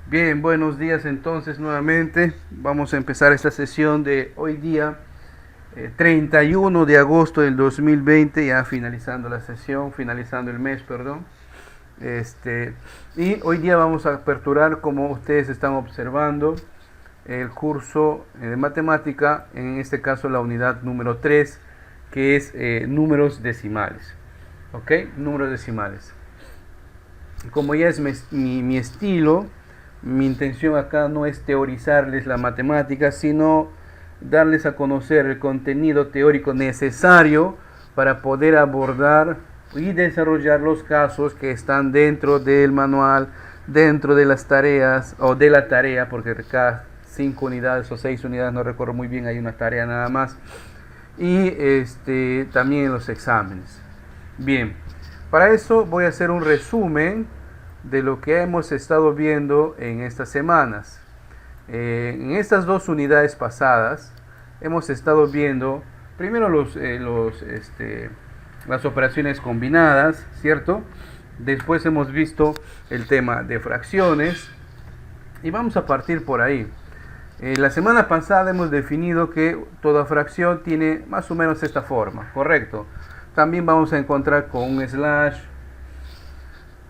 Bien, buenos días entonces nuevamente. Vamos a empezar esta sesión de hoy día, 31 de agosto del 2020, ya finalizando la sesión, finalizando el mes, perdón. Y hoy día vamos a aperturar, como ustedes están observando, el curso de matemática, en este caso la unidad número 3, que es números decimales. ¿Ok? Números decimales. Como ya es mi estilo, mi intención acá no es teorizarles la matemática, sino darles a conocer el contenido teórico necesario para poder abordar y desarrollar los casos que están dentro del manual, dentro de las tareas o de la tarea, porque cada 5 unidades o 6 unidades, no recuerdo muy bien, hay una tarea nada más, y también en los exámenes. Bien, para eso voy a hacer un resumen de lo que hemos estado viendo en estas semanas. En estas dos unidades pasadas hemos estado viendo primero las operaciones combinadas, ¿cierto? Después hemos visto el tema de fracciones y vamos a partir por ahí. La semana pasada hemos definido que toda fracción tiene más o menos esta forma, ¿correcto? También vamos a encontrar con un slash.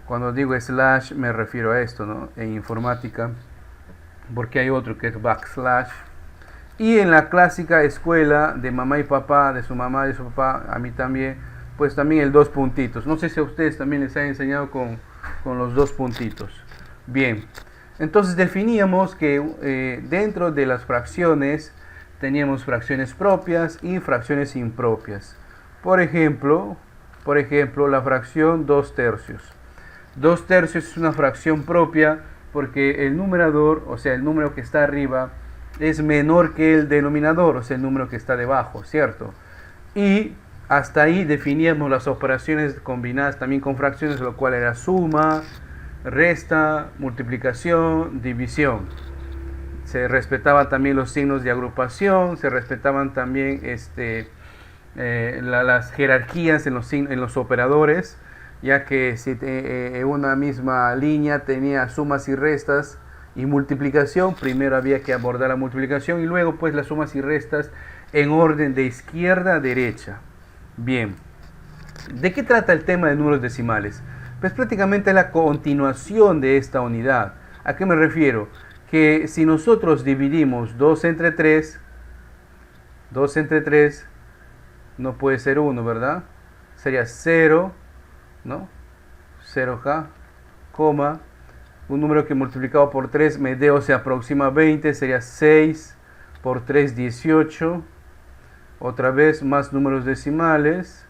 Cuando digo slash me refiero a esto, ¿no? En informática, porque hay otro que es backslash. Y en la clásica escuela de mamá y papá, de su mamá y de su papá, a mí también, pues también el dos puntitos. No sé si a ustedes también les han enseñado con los dos puntitos. Bien, entonces definíamos que dentro de las fracciones teníamos fracciones propias y fracciones impropias. Por ejemplo, la fracción 2/3. 2/3 es una fracción propia porque el numerador, o sea, el número que está arriba, es menor que el denominador, o sea, el número que está debajo, ¿cierto? Y hasta ahí definíamos las operaciones combinadas también con fracciones, lo cual era suma, resta, multiplicación, división. Se respetaban también los signos de agrupación, se respetaban también las jerarquías en los operadores, ya que si una misma línea tenía sumas y restas y multiplicación, primero había que abordar la multiplicación y luego pues las sumas y restas en orden de izquierda a derecha. Bien, ¿de qué trata el tema de números decimales? Pues prácticamente es la continuación de esta unidad. ¿A qué me refiero? Que si nosotros dividimos 2 entre 3, 2 entre 3 no puede ser 1, ¿verdad? Sería 0, ¿no? 0K, coma, un número que multiplicado por 3 me dé o se aproxima a 20, sería 6 por 3, 18. Otra vez más números decimales,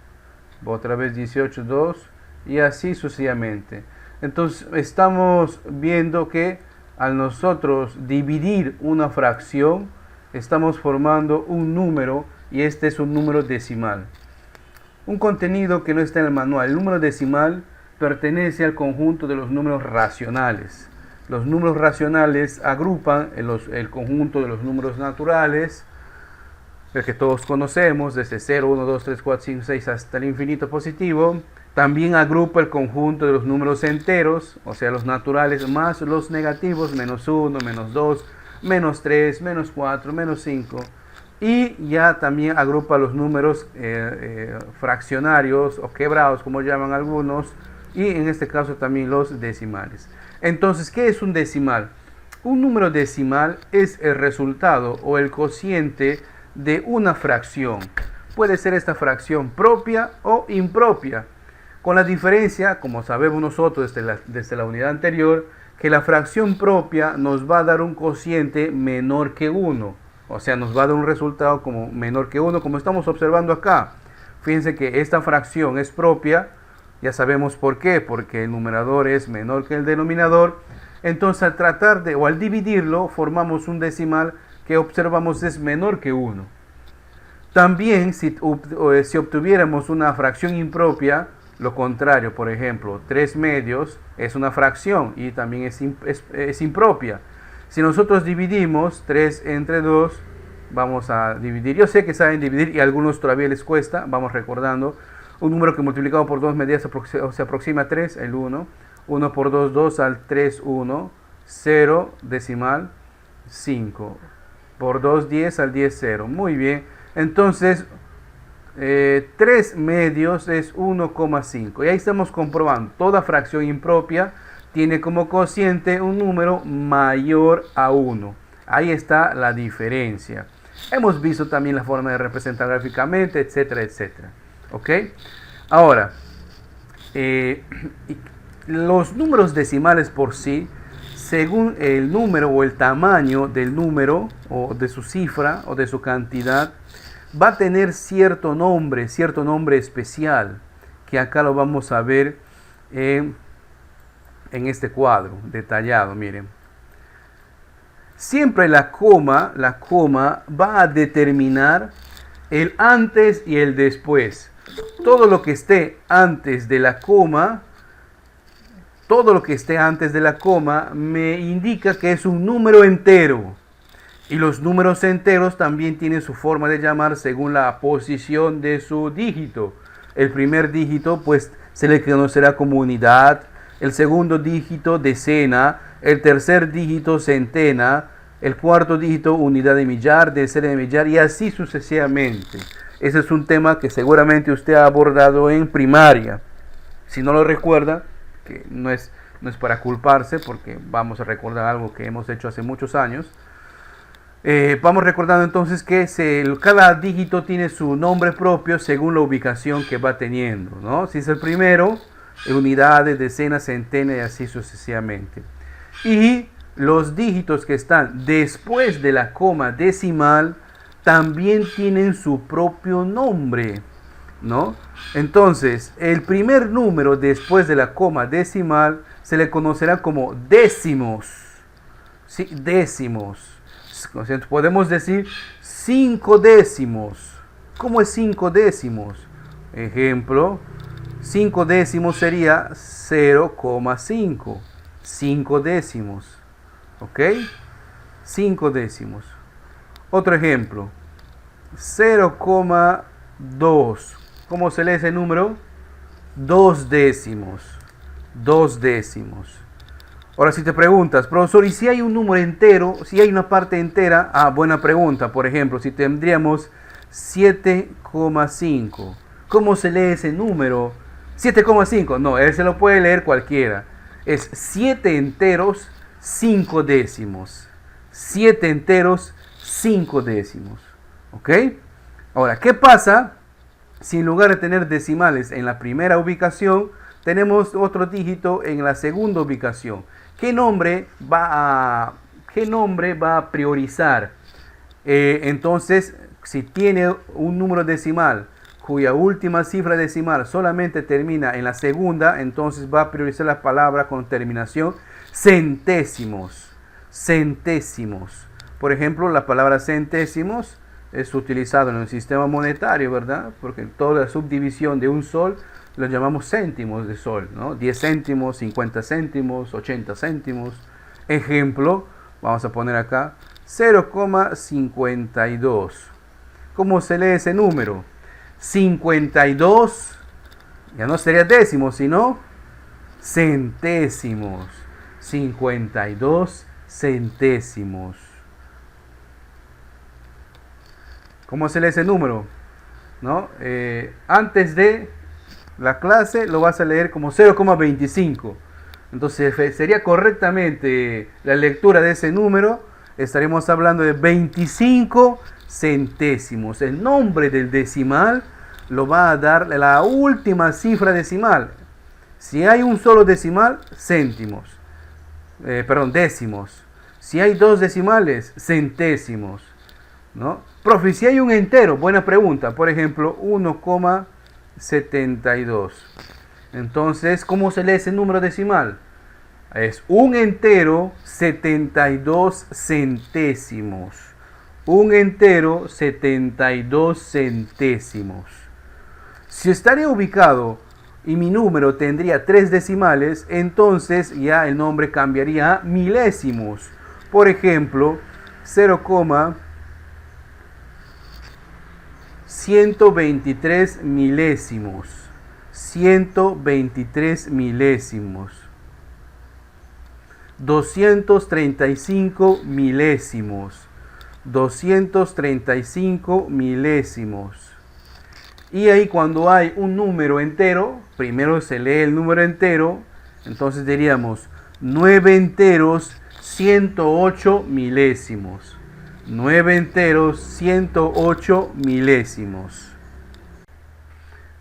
otra vez 18, 2 y así sucesivamente. Entonces estamos viendo que al nosotros dividir una fracción, estamos formando un número y este es un número decimal. Un contenido que no está en el manual. El número decimal pertenece al conjunto de los números racionales. Los números racionales agrupan el conjunto de los números naturales, el que todos conocemos, desde 0, 1, 2, 3, 4, 5, 6 hasta el infinito positivo. También agrupa el conjunto de los números enteros, o sea, los naturales más los negativos, menos 1, menos 2, menos 3, menos 4, menos 5. Y ya también agrupa los números fraccionarios o quebrados, como llaman algunos, y en este caso también los decimales. Entonces, ¿qué es un decimal? Un número decimal es el resultado o el cociente de una fracción. Puede ser esta fracción propia o impropia, con la diferencia, como sabemos nosotros desde la unidad anterior, que la fracción propia nos va a dar un cociente menor que 1. O sea, nos va a dar un resultado como menor que 1, como estamos observando acá. Fíjense que esta fracción es propia, ya sabemos por qué, porque el numerador es menor que el denominador. Entonces, al tratar o al dividirlo, formamos un decimal que observamos es menor que 1. También, si obtuviéramos una fracción impropia, lo contrario, por ejemplo, 3 medios es una fracción y también es impropia. Si nosotros dividimos 3 entre 2, vamos a dividir. Yo sé que saben dividir y a algunos todavía les cuesta. Vamos recordando. Un número que multiplicado por 2 medidas se aproxima a 3, el 1. 1 por 2, 2 al 3, 1. 0 decimal 5. Por 2, 10 al 10, 0. Muy bien. Entonces, 3 medios es 1,5. Y ahí estamos comprobando. Toda fracción impropia tiene como cociente un número mayor a 1. Ahí está la diferencia. Hemos visto también la forma de representar gráficamente, etcétera, etcétera. ¿Ok? Ahora, los números decimales por sí, según el número o el tamaño del número o de su cifra o de su cantidad, va a tener cierto nombre especial, que acá lo vamos a ver en este cuadro detallado. Miren, siempre la coma va a determinar el antes y el después. Todo lo que esté antes de la coma, me indica que es un número entero. Y los números enteros también tienen su forma de llamar según la posición de su dígito. El primer dígito pues se le conocerá como unidad, el segundo dígito decena, el tercer dígito centena, el cuarto dígito unidad de millar, decena de millar y así sucesivamente. Ese es un tema que seguramente usted ha abordado en primaria. Si no lo recuerda, que no es para culparse, porque vamos a recordar algo que hemos hecho hace muchos años. Vamos recordando entonces que cada dígito tiene su nombre propio según la ubicación que va teniendo, ¿no? Si es el primero, unidades, decenas, centenas y así sucesivamente. Y los dígitos que están después de la coma decimal también tienen su propio nombre, ¿no? Entonces, el primer número después de la coma decimal se le conocerá como décimos. ¿Sí? Décimos. Podemos decir 5 décimos. ¿Cómo es 5 décimos? Ejemplo, 5 décimos sería 0,5. 5 décimos. ¿Ok? 5 décimos. Otro ejemplo, 0,2. ¿Cómo se lee ese número? 2 décimos. 2 décimos. Ahora, si te preguntas, profesor, ¿y si hay un número entero? Si hay una parte entera. Buena pregunta. Por ejemplo, si tendríamos 7,5. ¿Cómo se lee ese número? 7,5. No, él se lo puede leer cualquiera. Es 7 enteros, 5 décimos. 7 enteros, 5 décimos. ¿Ok? Ahora, ¿qué pasa si en lugar de tener decimales en la primera ubicación, tenemos otro dígito en la segunda ubicación? ¿Qué nombre va a priorizar? Entonces, si tiene un número decimal cuya última cifra decimal solamente termina en la segunda, entonces va a priorizar la palabra con terminación centésimos. Centésimos. Por ejemplo, la palabra centésimos es utilizado en el sistema monetario, ¿verdad? Porque toda la subdivisión de un sol lo llamamos céntimos de sol, ¿no? 10 céntimos, 50 céntimos, 80 céntimos. Ejemplo, vamos a poner acá 0,52. ¿Cómo se lee ese número? 52, ya no sería décimos, sino centésimos. 52 centésimos. ¿Cómo se lee ese número? ¿No? Antes de la clase lo vas a leer como 0,25. Entonces sería correctamente la lectura de ese número. Estaremos hablando de 25 centésimos. El nombre del decimal lo va a dar la última cifra decimal. Si hay un solo decimal, céntimos. Décimos. Si hay dos decimales, centésimos, ¿no? Profe, si hay un entero, buena pregunta. Por ejemplo, 1,72. Entonces, ¿cómo se lee ese número decimal? Es un entero, 72 centésimos. Un entero, 72 centésimos. Si estaría ubicado y mi número tendría 3 decimales, entonces ya el nombre cambiaría a milésimos. Por ejemplo, 0,123 milésimos. 123 milésimos. 235 milésimos. 235 milésimos. Y ahí cuando hay un número entero, primero se lee el número entero, entonces diríamos 9 enteros, 108 milésimos. 9 enteros, 108 milésimos.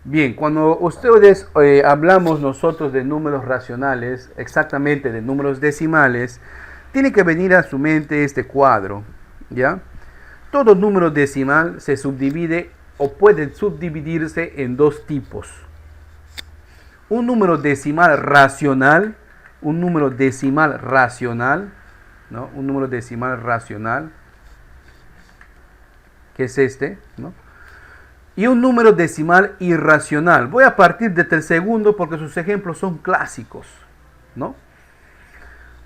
Bien, cuando ustedes hablamos nosotros de números racionales, exactamente de números decimales, tiene que venir a su mente este cuadro, ¿ya? Todo número decimal se subdivide o puede subdividirse en dos tipos. Un número decimal racional, ¿no? Un número decimal racional, que es este, ¿no? Y un número decimal irracional. Voy a partir del segundo porque sus ejemplos son clásicos, ¿no?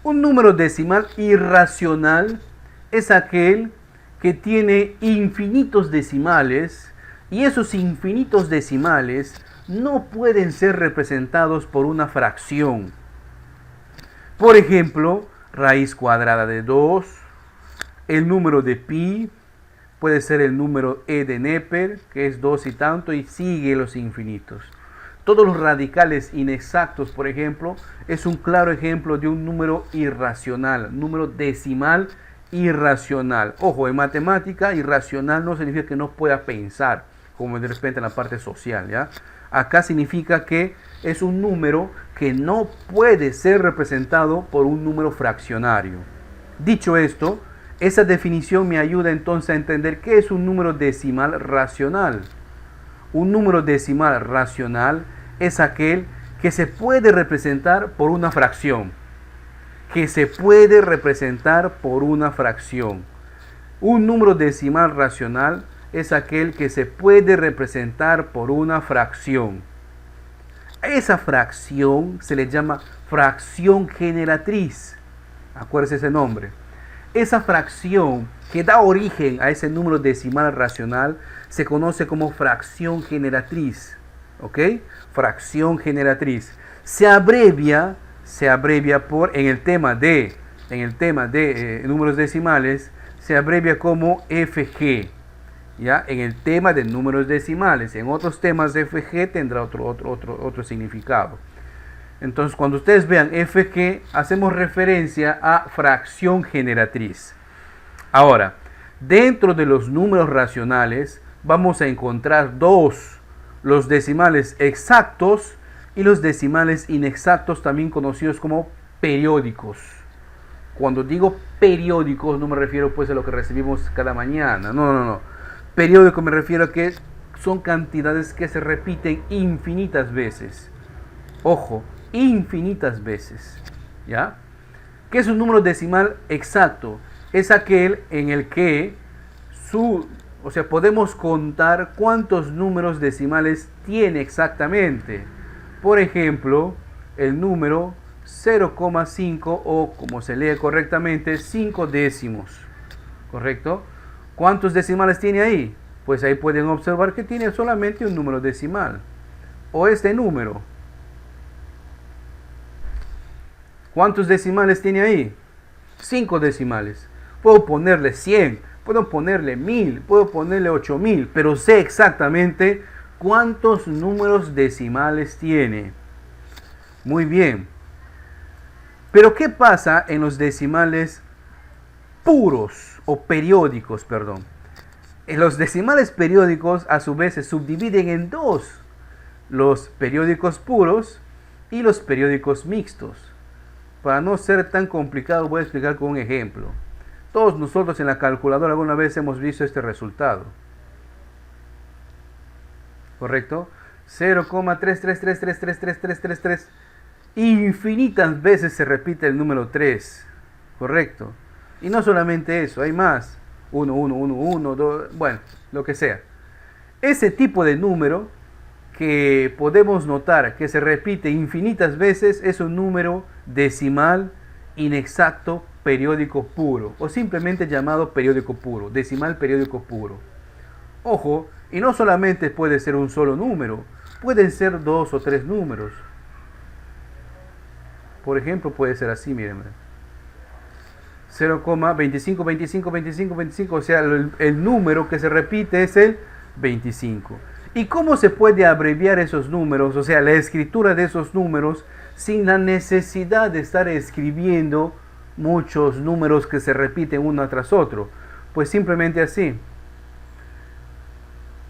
Un número decimal irracional es aquel que tiene infinitos decimales y esos infinitos decimales no pueden ser representados por una fracción. Por ejemplo, raíz cuadrada de 2, el número de pi, puede ser el número e de Neper, que es 2 y tanto, y sigue los infinitos. Todos los radicales inexactos, por ejemplo, es un claro ejemplo de un número irracional, número decimal irracional. Ojo, en matemática, irracional no significa que no pueda pensar, como de repente en la parte social, ¿ya? Acá significa que es un número que no puede ser representado por un número fraccionario. Dicho esto, esa definición me ayuda entonces a entender qué es un número decimal racional. Un número decimal racional es aquel que se puede representar por una fracción. Un número decimal racional es aquel que se puede representar por una fracción. Esa fracción se le llama fracción generatriz. Acuérdese ese nombre. Esa fracción que da origen a ese número decimal racional se conoce como fracción generatriz. ¿Ok? Fracción generatriz. Se abrevia por, en el tema de números decimales, se abrevia como FG. ¿Ya? En el tema de números decimales. En otros temas FG tendrá otro significado. Entonces, cuando ustedes vean FG, hacemos referencia a fracción generatriz. Ahora, dentro de los números racionales, vamos a encontrar dos: los decimales exactos y los decimales inexactos, también conocidos como periódicos. Cuando digo periódicos, no me refiero pues a lo que recibimos cada mañana. No. Periódico me refiero a que son cantidades que se repiten infinitas veces. Ojo, infinitas veces, ¿ya? ¿Qué es un número decimal exacto? Es aquel en el que podemos contar cuántos números decimales tiene exactamente. Por ejemplo, el número 0,5 o, como se lee correctamente, 5 décimos, ¿correcto? ¿Cuántos decimales tiene ahí? Pues ahí pueden observar que tiene solamente un número decimal. O este número. ¿Cuántos decimales tiene ahí? 5 decimales. Puedo ponerle 100, puedo ponerle 1000, puedo ponerle 8000, pero sé exactamente cuántos números decimales tiene. Muy bien. Pero ¿qué pasa en los decimales puros o periódicos, perdón? Los decimales periódicos a su vez se subdividen en dos: los periódicos puros y los periódicos mixtos. Para no ser tan complicado, voy a explicar con un ejemplo. Todos nosotros en la calculadora alguna vez hemos visto este resultado, ¿correcto? 0,333333333. Infinitas veces se repite el número 3, ¿correcto? Y no solamente eso, hay más. 1, 1, 1, 1, 2, bueno, lo que sea. Ese tipo de número que podemos notar que se repite infinitas veces es un número decimal inexacto periódico puro, o simplemente llamado periódico puro, decimal periódico puro. Ojo, y no solamente puede ser un solo número, pueden ser 2 o 3 números. Por ejemplo, puede ser así, miren. 0,25, o sea, el número que se repite es el 25. ¿Y cómo se puede abreviar esos números? O sea, la escritura de esos números sin la necesidad de estar escribiendo muchos números que se repiten uno tras otro. Pues simplemente así.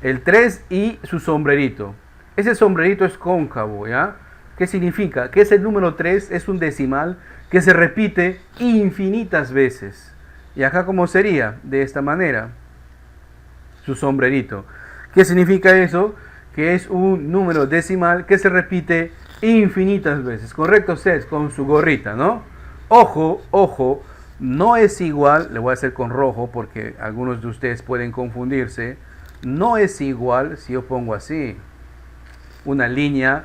El 3 y su sombrerito. Ese sombrerito es cóncavo, ¿ya? ¿Qué significa? Que ese número 3 es un decimal que se repite infinitas veces. ¿Y acá cómo sería? De esta manera. Su sombrerito. ¿Qué significa eso? Que es un número decimal que se repite infinitas veces. ¿Correcto, Seth? Con su gorrita, ¿no? Ojo, ojo, no es igual, le voy a hacer con rojo porque algunos de ustedes pueden confundirse. No es igual si yo pongo así, una línea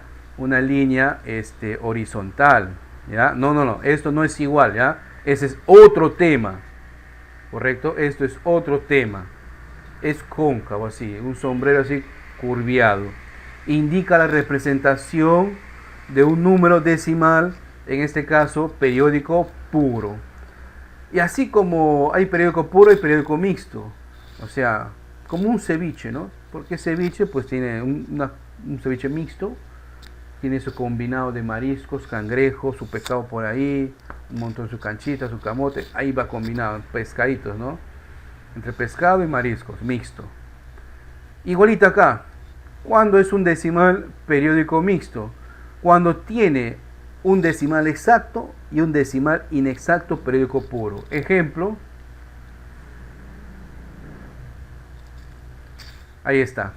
horizontal, ¿ya? No, esto no es igual, ¿ya? Ese es otro tema, ¿correcto? Esto es otro tema. Es cóncavo así, un sombrero así curviado. Indica la representación de un número decimal, en este caso periódico puro. Y así como hay periódico puro, hay periódico mixto. O sea, como un ceviche, ¿no? Porque ceviche pues tiene un ceviche mixto, tiene su combinado de mariscos, cangrejos, su pescado por ahí, un montón de su canchita, su camote, ahí va combinado, pescaditos, ¿no? Entre pescado y mariscos, mixto. Igualito acá, cuando es un decimal periódico mixto, cuando tiene un decimal exacto y un decimal inexacto periódico puro. Ejemplo, ahí está.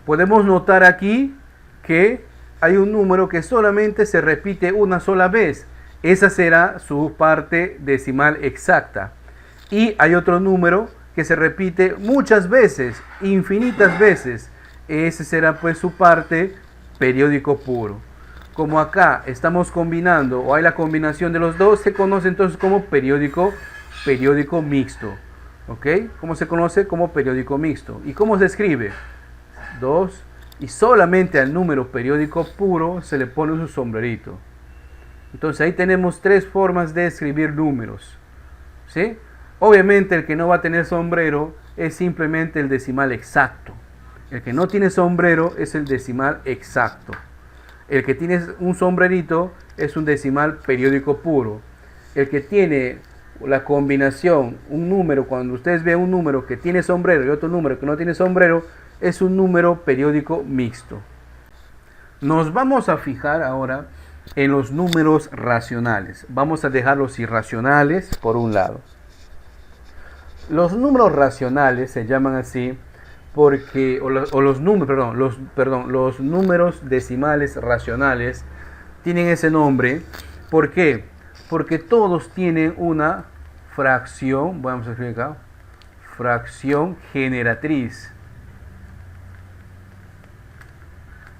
Podemos notar aquí que hay un número que solamente se repite una sola vez. Esa será su parte decimal exacta. Y hay otro número que se repite muchas veces, infinitas veces. Ese será pues su parte periódico puro. Como acá estamos combinando o hay la combinación de los dos, se conoce entonces como periódico mixto. ¿Ok? ¿Cómo se conoce? Como periódico mixto. ¿Y cómo se escribe? 2 y solamente al número periódico puro se le pone su sombrerito. Entonces ahí tenemos tres formas de escribir números. ¿Sí? Obviamente el que no va a tener sombrero es simplemente el decimal exacto. El que no tiene sombrero es el decimal exacto. El que tiene un sombrerito es un decimal periódico puro. El que tiene la combinación, un número, cuando ustedes ven un número que tiene sombrero y otro número que no tiene sombrero, es un número periódico mixto. Nos vamos a fijar ahora en los números racionales. Vamos a dejar los irracionales por un lado. Los números racionales se llaman así porque, los números decimales racionales tienen ese nombre. ¿Por qué? Porque todos tienen una fracción, vamos a escribir acá, fracción generatriz.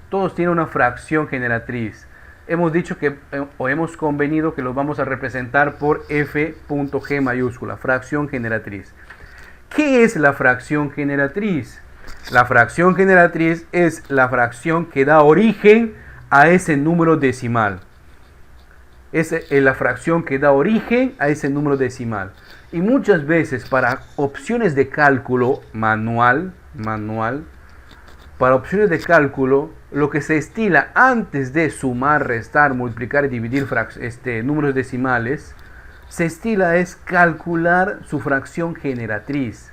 Todos tienen una fracción generatriz. Hemos dicho que, o hemos convenido que los vamos a representar por F.G mayúscula, fracción generatriz. ¿Qué es la fracción generatriz? La fracción generatriz es la fracción que da origen a ese número decimal. Es la fracción que da origen a ese número decimal. Y muchas veces para opciones de cálculo manual, para opciones de cálculo, lo que se estila antes de sumar, restar, multiplicar y dividir números decimales, se estila es calcular su fracción generatriz.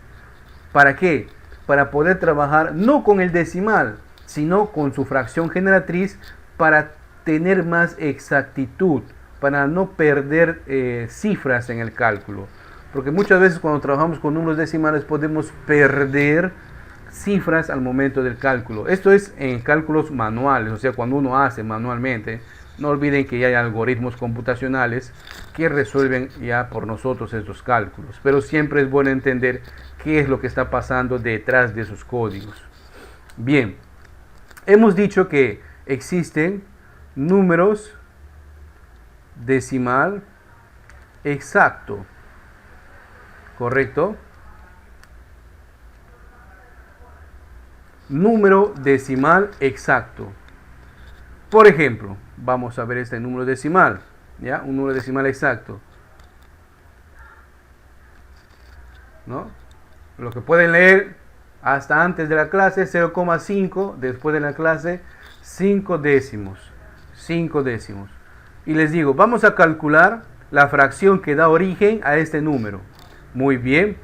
¿Para qué? Para poder trabajar no con el decimal, sino con su fracción generatriz para tener más exactitud, para no perder cifras en el cálculo. Porque muchas veces cuando trabajamos con números decimales podemos perder cifras al momento del cálculo. Esto es en cálculos manuales, o sea, cuando uno hace manualmente. No olviden que ya hay algoritmos computacionales que resuelven ya por nosotros estos cálculos. Pero siempre es bueno entender qué es lo que está pasando detrás de esos códigos. Bien, hemos dicho que existen números decimal exacto, ¿correcto? Número decimal exacto. Por ejemplo, vamos a ver este número decimal, ¿ya? Un número decimal exacto. ¿no? Lo que pueden leer hasta antes de la clase, 0,5, después de la clase, 5 décimos. 5 décimos. Y les digo, vamos a calcular la fracción que da origen a este número. Muy bien.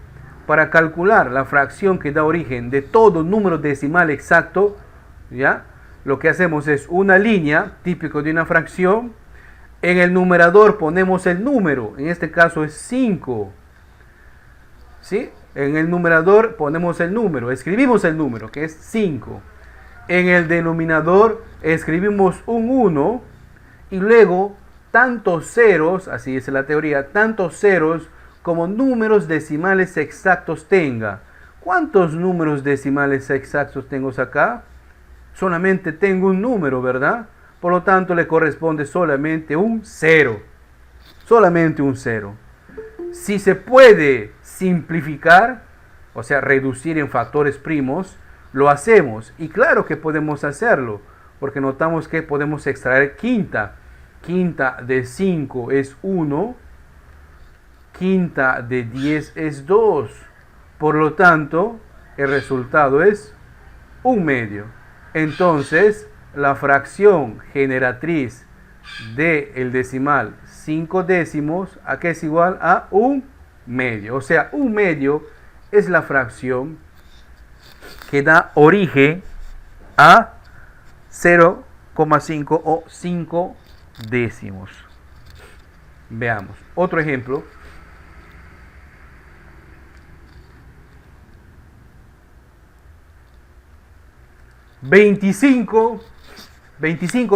Para calcular la fracción que da origen de todo número decimal exacto, ¿ya? Lo que hacemos es una línea, típico de una fracción. En el numerador ponemos el número, en este caso es 5. ¿Sí? En el numerador ponemos el número, escribimos el número, que es 5. En el denominador escribimos un 1 y luego tantos ceros, así es la teoría, tantos ceros como números decimales exactos tenga. ¿Cuántos números decimales exactos tengo acá? Solamente tengo un número, ¿verdad? Por lo tanto, le corresponde solamente un 0. Solamente un 0. Si se puede simplificar, o sea, reducir en factores primos, lo hacemos. Y claro que podemos hacerlo, porque notamos que podemos extraer quinta. Quinta de 5 es 1. Quinta de 10 es 2. Por lo tanto, el resultado es 1/2. Entonces, la fracción generatriz del decimal 5 décimos, ¿a qué es igual? A 1/2. O sea, 1/2 es la fracción que da origen a 0,5 o 5 décimos. Veamos. Otro ejemplo. ¿25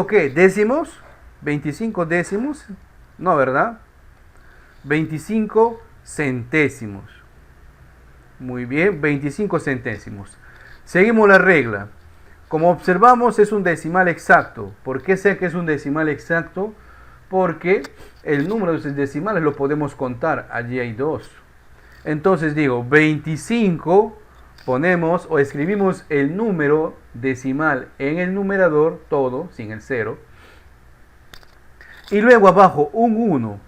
qué? ¿Décimos? ¿25 décimos? No, ¿verdad? 25 centésimos. Muy bien, 25 centésimos. Seguimos la regla. Como observamos, es un decimal exacto. ¿Por qué sé que es un decimal exacto? Porque el número de decimales lo podemos contar. Allí hay 2. Entonces digo, 25, ponemos o escribimos el número decimal en el numerador, todo, sin el 0. Y luego abajo un 1.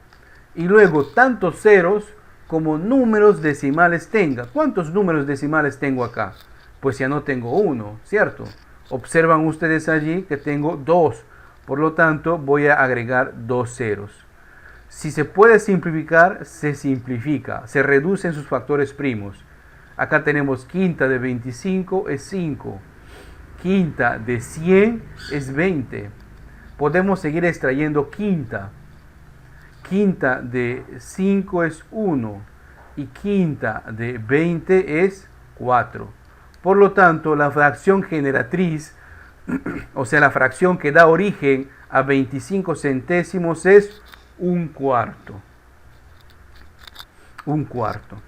Y luego tantos ceros como números decimales tenga. ¿Cuántos números decimales tengo acá? Pues ya no tengo 1, ¿cierto? Observan ustedes allí que tengo 2. Por lo tanto, voy a agregar 2 ceros. Si se puede simplificar, se simplifica. Se reducen sus factores primos. Acá tenemos quinta de 25 es 5. Quinta de 100 es 20. Podemos seguir extrayendo quinta. Quinta de 5 es 1. Y quinta de 20 es 4. Por lo tanto, la fracción generatriz, o sea, la fracción que da origen a 25 centésimos es 1/4. 1/4.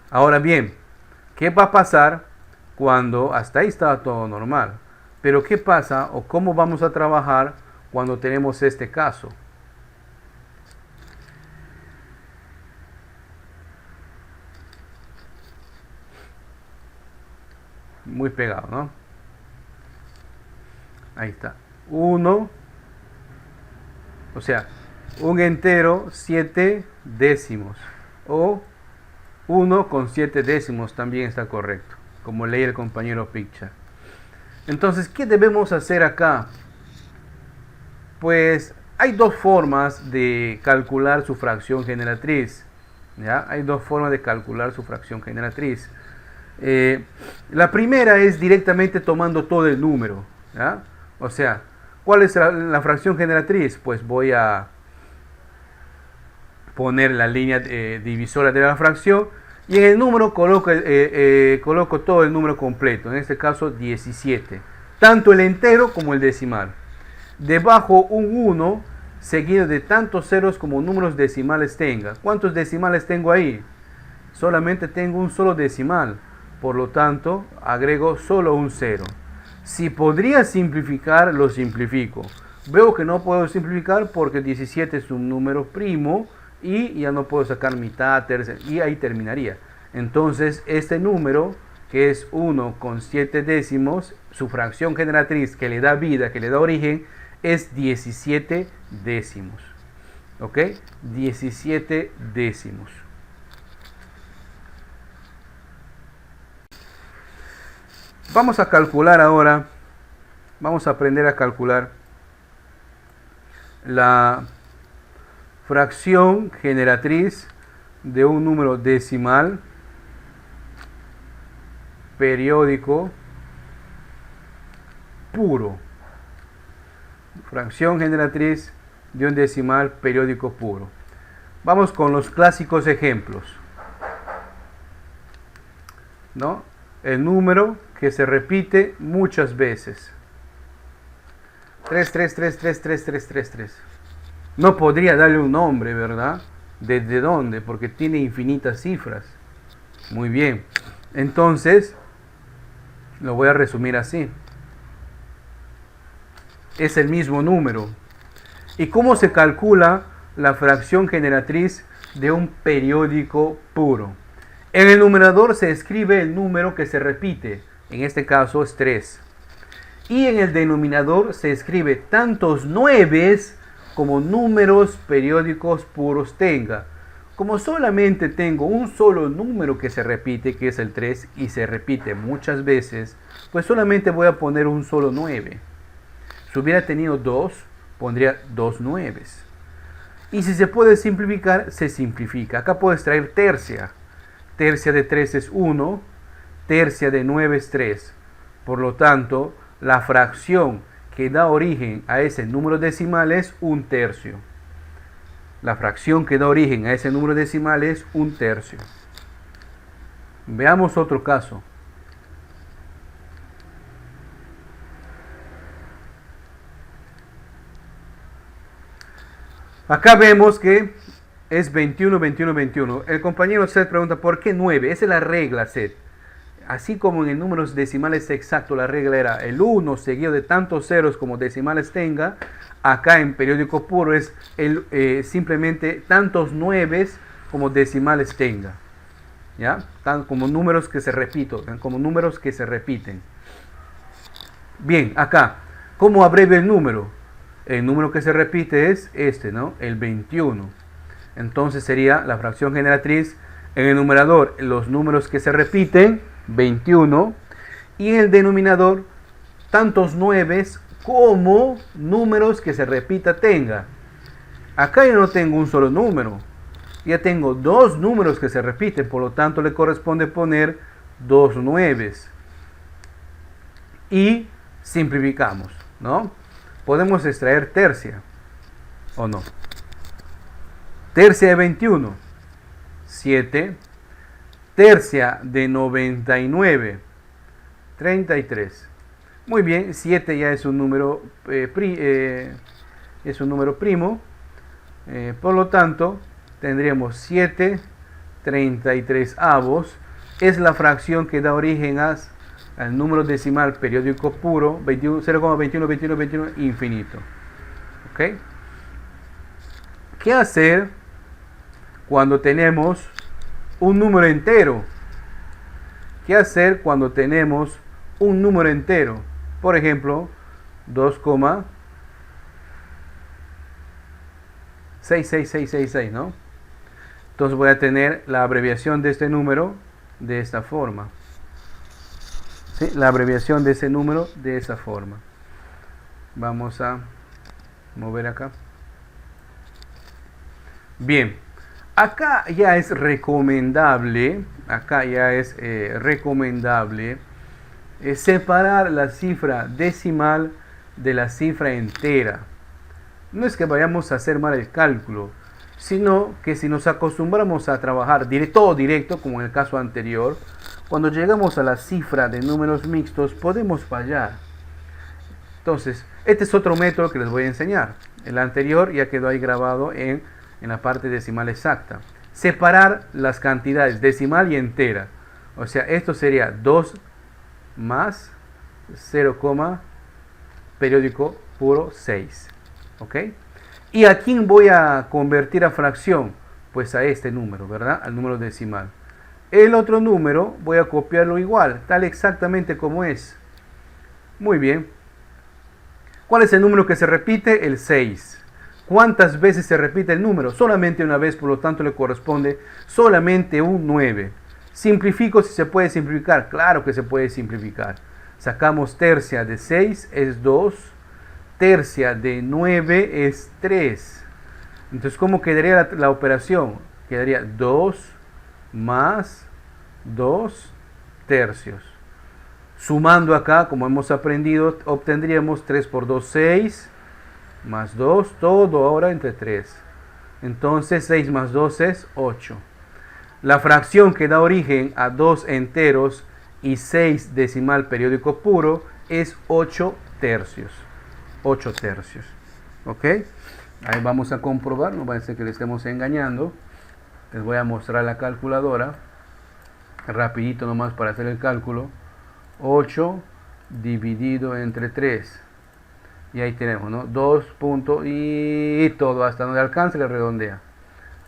Ahora bien, ¿qué va a pasar cuando hasta ahí estaba todo normal? Pero ¿qué pasa o cómo vamos a trabajar cuando tenemos este caso? Muy pegado, ¿no? Ahí está. 1, o sea, un entero 7 décimos. O 1 con 7 décimos también está correcto, como lee el compañero Picture. Entonces, ¿qué debemos hacer acá? Pues hay dos formas de calcular su fracción generatriz. ¿Ya? Hay dos formas de calcular su fracción generatriz. La primera es directamente tomando todo el número. ¿Ya? O sea, ¿cuál es la fracción generatriz? Pues voy a poner la línea divisora de la fracción y en el número coloco todo el número completo, en este caso 17, tanto el entero como el decimal. Debajo un 1 seguido de tantos ceros como números decimales tenga. ¿Cuántos decimales tengo ahí? Solamente tengo un solo decimal, por lo tanto agrego solo un 0. Si podría simplificar, lo simplifico. Veo que no puedo simplificar porque 17 es un número primo y ya no puedo sacar mitad, tercera, y ahí terminaría. Entonces este número, que es 1 con 7 décimos, su fracción generatriz que le da vida, que le da origen, es 17 décimos. ¿Ok? 17 décimos. Vamos a calcular ahora, vamos a aprender a calcular la fracción generatriz de un número decimal periódico puro. Fracción generatriz de un decimal periódico puro. Vamos con los clásicos ejemplos, ¿no? El número que se repite muchas veces. 3, 3, 3, 3, 3, 3, 3, 3. No podría darle un nombre, ¿verdad? ¿Desde dónde? Porque tiene infinitas cifras. Muy bien. Entonces, lo voy a resumir así. Es el mismo número. ¿Y cómo se calcula la fracción generatriz de un periódico puro? En el numerador se escribe el número que se repite. En este caso es 3. Y en el denominador se escribe tantos 9 como números periódicos puros tenga. Como solamente tengo un solo número que se repite, que es el 3, y se repite muchas veces, pues solamente voy a poner un solo 9. Si hubiera tenido 2, pondría 2 9. Y si se puede simplificar, se simplifica. Acá puedo extraer tercia. Tercia de 3 es 1, tercia de 9 es 3. Por lo tanto, la fracción que da origen a ese número decimal es 1/3. La fracción que da origen a ese número decimal es 1/3. Veamos otro caso. Acá vemos que es 21, 21, 21. El compañero Seth pregunta, ¿por qué 9? Esa es la regla, Seth. Así como en números decimales exactos la regla era el 1 seguido de tantos ceros como decimales tenga, acá en periódico puro es simplemente tantos 9 como decimales tenga. ¿Ya? Como números que se repiten, como números que se repiten. Bien, acá, ¿cómo abrevio el número? El número que se repite es este, ¿no? El 21. Entonces sería la fracción generatriz en el numerador, los números que se repiten, 21, y en el denominador, tantos 9 como números que se repita tenga. Acá yo no tengo un solo número, ya tengo 2 números que se repiten, por lo tanto le corresponde poner 2 9. Y simplificamos, ¿no? Podemos extraer tercia, ¿o no? Tercia de 21, 7. Tercia de 99, 33. Muy bien, 7 ya es un número, primo. Por lo tanto, tendríamos 7 33avos. Es la fracción que da origen al número decimal periódico puro, 0,21, 21, 21, infinito. ¿Ok? ¿Qué hacer cuando tenemos un número entero? ¿Qué hacer cuando tenemos un número entero? Por ejemplo, 2,66666, ¿no? Entonces voy a tener la abreviación de este número de esta forma. ¿Sí? La abreviación de ese número de esa forma. Vamos a mover acá. Bien. Acá ya es recomendable, separar la cifra decimal de la cifra entera. No es que vayamos a hacer mal el cálculo, sino que si nos acostumbramos a trabajar todo directo, como en el caso anterior, cuando llegamos a la cifra de números mixtos podemos fallar. Entonces, este es otro método que les voy a enseñar. El anterior ya quedó ahí grabado en la parte decimal exacta. Separar las cantidades decimal y entera. O sea, esto sería 2 más 0, periódico puro 6. ¿Ok? ¿Y a quién voy a convertir a fracción? Pues a este número, ¿verdad? Al número decimal. El otro número voy a copiarlo igual, tal exactamente como es. Muy bien. ¿Cuál es el número que se repite? El 6. ¿Cuántas veces se repite el número? Solamente una vez, por lo tanto le corresponde solamente un 9. ¿Simplifico si se puede simplificar? Claro que se puede simplificar. Sacamos tercia de 6 es 2, tercia de 9 es 3. Entonces, ¿cómo quedaría la operación? Quedaría 2 más 2 tercios. Sumando acá, como hemos aprendido, obtendríamos 3 por 2, 6, más 2, todo ahora entre 3. Entonces 6 más 2 es 8. La fracción que da origen a 2 enteros y 6 decimal periódico puro es 8 tercios. 8 tercios. ¿Ok? Ahí vamos a comprobar, no parece que le estemos engañando. Les voy a mostrar la calculadora. Rapidito nomás para hacer el cálculo. 8 dividido entre 3. Y ahí tenemos, ¿no? 2 puntos y todo hasta donde alcance le redondea.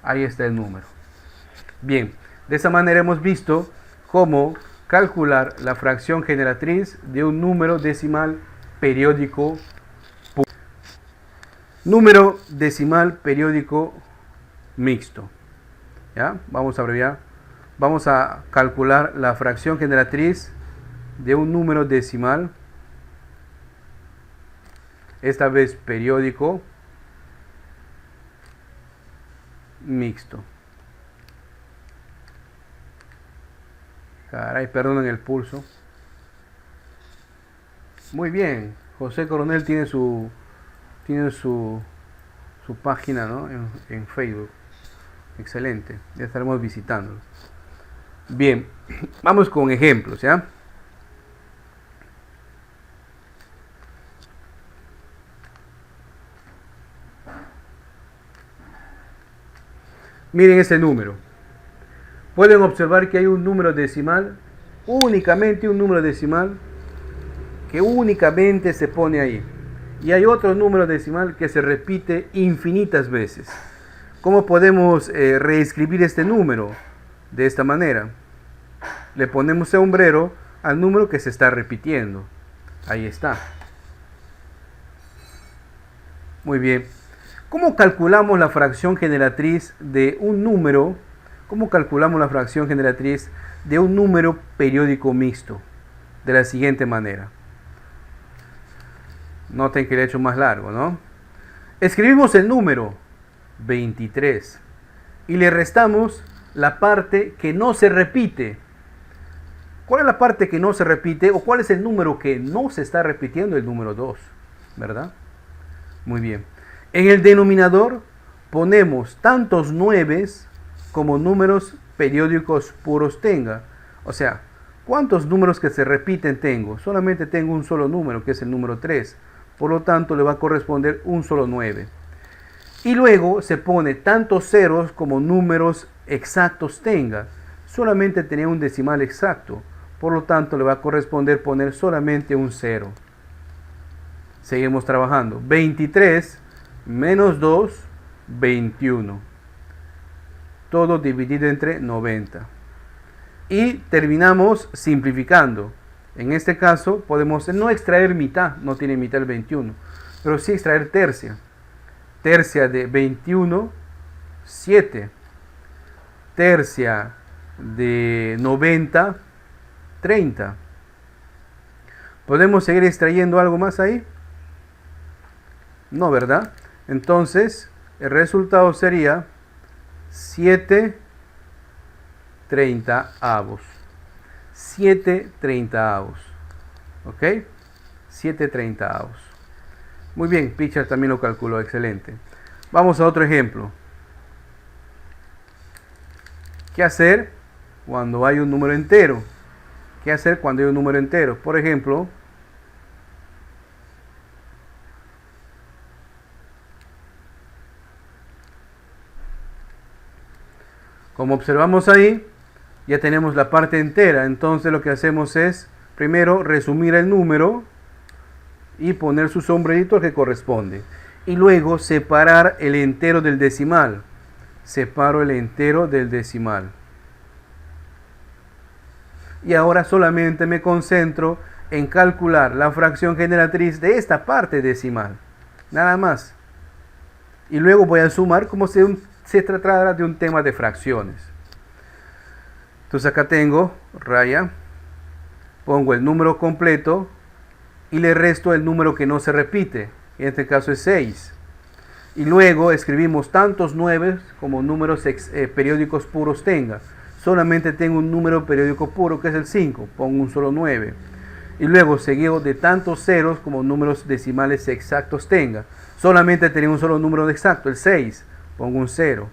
Ahí está el número. Bien, de esa manera hemos visto cómo calcular la fracción generatriz de un número decimal periódico. Número decimal periódico mixto. ¿Ya? Vamos a abreviar. Vamos a calcular la fracción generatriz de un número decimal, esta vez periódico mixto. Caray, perdonen el pulso. Muy bien, José Coronel tiene su página, ¿no? en Facebook. Excelente, ya estaremos visitándolo. Bien, vamos con ejemplos, ¿ya? Miren ese número. Pueden observar que hay un número decimal, únicamente un número decimal, que únicamente se pone ahí. Y hay otro número decimal que se repite infinitas veces. ¿Cómo podemos reescribir este número? De esta manera. Le ponemos sombrero al número que se está repitiendo. Ahí está. Muy bien. ¿Cómo calculamos la fracción generatriz de un número? ¿Cómo calculamos la fracción generatriz de un número periódico mixto? De la siguiente manera. Noten que le he hecho más largo, ¿no? Escribimos el número 23 y le restamos la parte que no se repite. ¿Cuál es la parte que no se repite? ¿O cuál es el número que no se está repitiendo? El número 2, ¿verdad? Muy bien. En el denominador ponemos tantos 9 como números periódicos puros tenga. O sea, ¿cuántos números que se repiten tengo? Solamente tengo un solo número, que es el número 3. Por lo tanto, le va a corresponder un solo 9. Y luego se pone tantos ceros como números exactos tenga. Solamente tenía un decimal exacto. Por lo tanto, le va a corresponder poner solamente un 0. Seguimos trabajando. 23 menos 2, 21. Todo dividido entre 90. Y terminamos simplificando. En este caso podemos no extraer mitad, no tiene mitad el 21, pero sí extraer tercia. Tercia de 21, 7. Tercia de 90, 30. ¿Podemos seguir extrayendo algo más ahí? No, ¿verdad? Entonces, el resultado sería 7 30avos. 7 30avos. ¿Ok? 7 30avos. Muy bien, Pichar también lo calculó, excelente. Vamos a otro ejemplo. ¿Qué hacer cuando hay un número entero? ¿Qué hacer cuando hay un número entero? Por ejemplo, como observamos ahí, ya tenemos la parte entera. Entonces lo que hacemos es, primero, resumir el número y poner su sombrerito que corresponde. Y luego separar el entero del decimal. Separo el entero del decimal. Y ahora solamente me concentro en calcular la fracción generatriz de esta parte decimal. Nada más. Y luego voy a sumar como si se tratara de un tema de fracciones. Entonces acá tengo raya. pongo el número completo y le resto el número que no se repite. En este caso es 6. Y luego escribimos tantos 9 como números periódicos puros tenga. Solamente tengo un número periódico puro que es el 5. Pongo un solo 9. Y luego seguido de tantos ceros como números decimales exactos tenga. Solamente tenía un solo número exacto, el 6. Pongo un 0.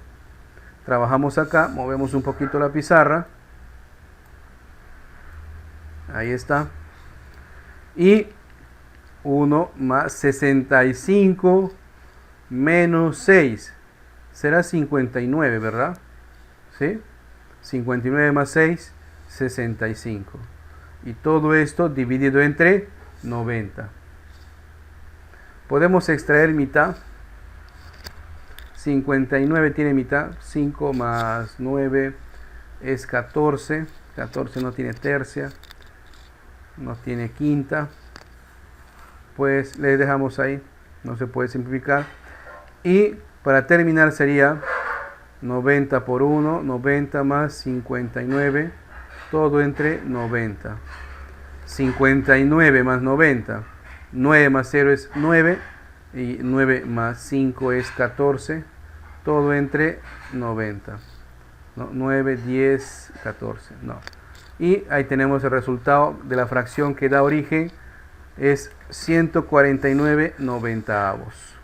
Trabajamos acá, movemos un poquito la pizarra. Ahí está. Y 1 más 65 menos 6 será 59, ¿verdad? ¿Sí? 59 más 6, 65. Y todo esto dividido entre 90. Podemos extraer mitad. 59 tiene mitad. 5 más 9 es 14. 14 no tiene tercia. No tiene quinta. Pues le dejamos ahí. No se puede simplificar. Y para terminar sería 90 por 1. 90 más 59. Todo entre 90. 59 más 90. 9 más 0 es 9. Y 9 más 5 es 14. Todo entre 90. No, 9, 10, 14. No. Y ahí tenemos el resultado de la fracción que da origen. Es 149 noventaavos.